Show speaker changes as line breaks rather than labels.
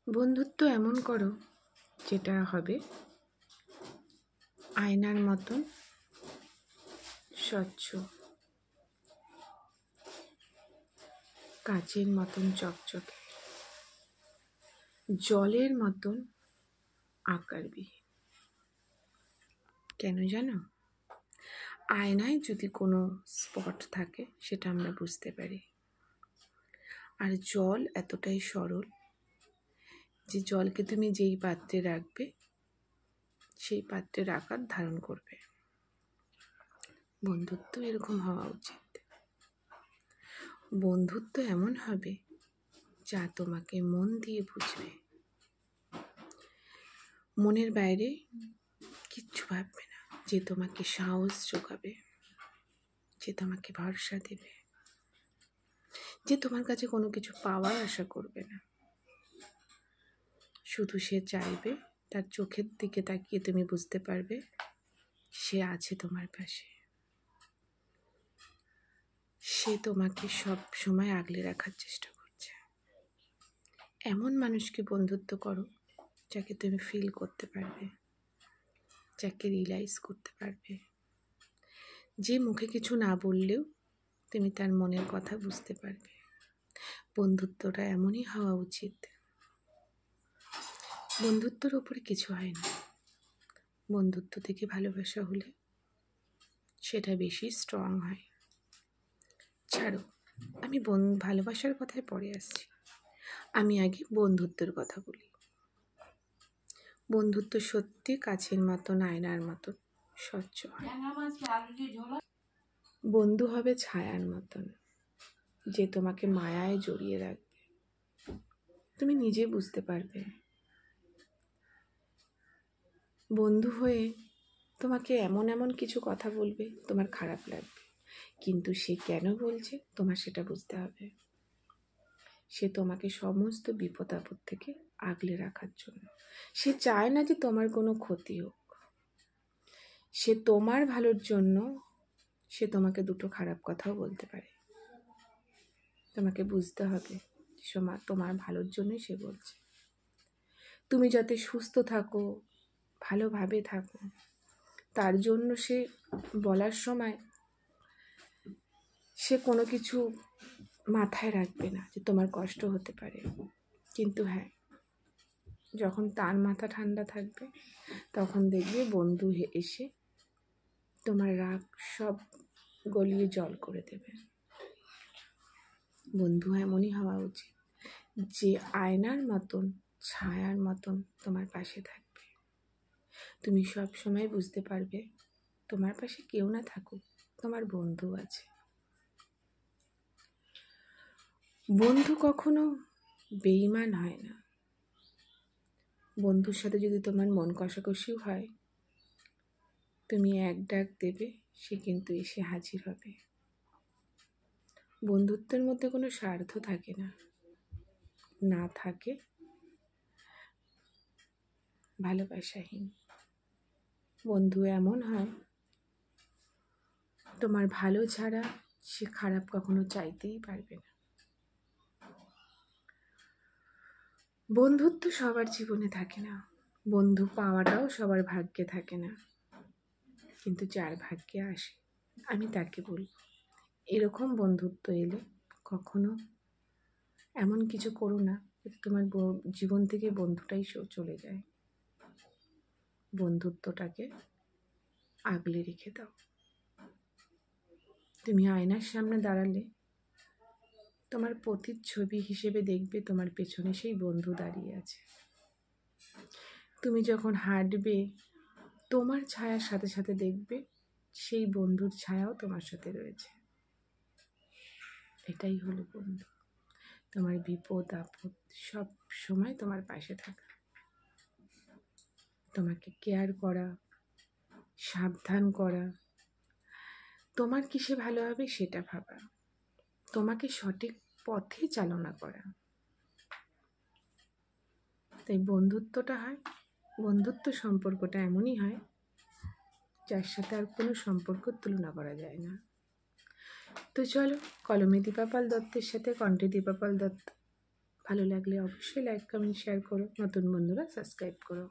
বন্ধুত্ব এমন করো যেটা হবে আয়নার মতন স্বচ্ছ, কাচের মতন চকচকে, জলের মতন আকারবিহীন। কেন জানো? আয়নায় যদি কোনো স্পট থাকে সেটা আমরা বুঝতে পারি, আর জল এতটাই সরল যে জলকে তুমি যেই পাত্রে রাখবে সেই পাত্রের আকার ধারণ করবে। বন্ধুত্ব এরকম হওয়া উচিত। বন্ধুত্ব এমন হবে যা তোমাকে মন দিয়ে বুঝবে, মনের বাইরে কিচ্ছু ভাববে না, যে তোমাকে সাহস যোগাবে, যে তোমাকে ভরসা দেবে, যে তোমার কাছে কোনো কিছু পাওয়ার আশা করবে না। শুধু সে চাইবে তার চোখের দিকে তাকিয়ে তুমি বুঝতে পারবে সে আছে তোমার পাশে, সে তোমাকে সব সময় আগলে রাখার চেষ্টা করছে। এমন মানুষকে বন্ধুত্ব করো যাকে তুমি ফিল করতে পারবে, যাকে রিয়েলাইজ করতে পারবে, যে মুখে কিছু না বললেও তুমি তার মনের কথা বুঝতে পারবে। বন্ধুত্বটা এমনই হওয়া উচিত। বন্ধুত্বর ওপরে কিছু হয় না, বন্ধুত্ব থেকে ভালোবাসা হলে সেটা বেশি স্ট্রং হয়। ছাড়ো, আমি ভালোবাসার কথায় পরে আসছি, আমি আগে বন্ধুত্বের কথা বলি। বন্ধুত্ব সত্যি কাছের মতন, আয়নার মতন স্বচ্ছ হয়। বন্ধু হবে ছায়ার মতন, যে তোমাকে মায়ায় জড়িয়ে রাখবে। তুমি নিজে বুঝতে পারবে বন্ধু হয়ে তোমাকে এমন এমন কিছু কথা বলবে তোমার খারাপ লাগবে, কিন্তু সে কেন বলছে তোমার সেটা বুঝতে হবে। সে তোমাকে সমস্ত বিপদ আপদ থেকে আগলে রাখার জন্য। সে চায় না যে তোমার কোনো ক্ষতি হোক। সে তোমার ভালোর জন্য সে তোমাকে দুটো খারাপ কথাও বলতে পারে। তোমাকে বুঝতে হবে তোমার ভালোর জন্যই সে বলছে। তুমি যাতে সুস্থ থাকো, ভালোভাবে থাকো, তার জন্য সে বলার সময় সে কোনো কিছু মাথায় রাখবে না যে তোমার কষ্ট হতে পারে। কিন্তু হ্যাঁ, যখন তার মাথা ঠান্ডা থাকবে তখন দেখবে বন্ধু এসে তোমার রাগ সব গলিয়ে জল করে দেবে। বন্ধু এমনই হওয়া উচিত যে আয়নার মতন, ছায়ার মতন তোমার পাশে থাকবে। তুমি সব সময় বুঝতে পারবে তোমার পাশে কেউ না থাকুক, তোমার বন্ধু আছে। বন্ধু কখনো বেঈমান হয় না। বন্ধুর সাথে যদি তোমার মন কষাকষিও হয়, তুমি এক ডাক দেবে, সে কিন্তু এসে হাজির হবে। বন্ধুত্বের মধ্যে কোনো স্বার্থ থাকে না, না থাকে ভালোবাসাহীন। বন্ধু এমন হয় তোমার ভালো ছাড়া সে খারাপ কখনো চাইতেই পারবে না। বন্ধুত্ব সবার জীবনে থাকে না, বন্ধু পাওয়াটাও সবার ভাগ্যে থাকে না, কিন্তু যার ভাগ্যে আসে আমি তাকে বলবো এরকম বন্ধুত্ব এলে কখনো এমন কিছু করো না তোমার জীবন থেকে বন্ধুটাই চলে যায়। বন্ধুত্বটাকে আগলে রেখে দাও। তুমি আয়নার সামনে দাঁড়ালে তোমার প্রতিচ্ছবি হিসেবে দেখবে তোমার পেছনে সেই বন্ধু দাঁড়িয়ে আছে। তুমি যখন হাঁটবে তোমার ছায়ার সাথে সাথে দেখবে সেই বন্ধুর ছায়াও তোমার সাথে রয়েছে। এটাই হলো বন্ধু, তোমার বিপদ আপদ সব সময় তোমার পাশে থাকা, তোমাকে কেয়ার করা, সাবধান করা, তোমার কিসে ভালো হবে সেটা ভাবা, তোমাকে সঠিক পথে চালনা করা। তাই বন্ধুত্বটা হয়, বন্ধুত্ব সম্পর্কটা এমনই হয় যার সাথে আর কোনো সম্পর্ক তুলনা করা যায় না। তো চলো, কলমে দীপাপাল দত্তের সাথে কণ্ঠে দীপাপাল দত্ত ভালো লাগলে অবশ্যই লাইক কমেন্ট শেয়ার করো, নতুন বন্ধুরা সাবস্ক্রাইব করো।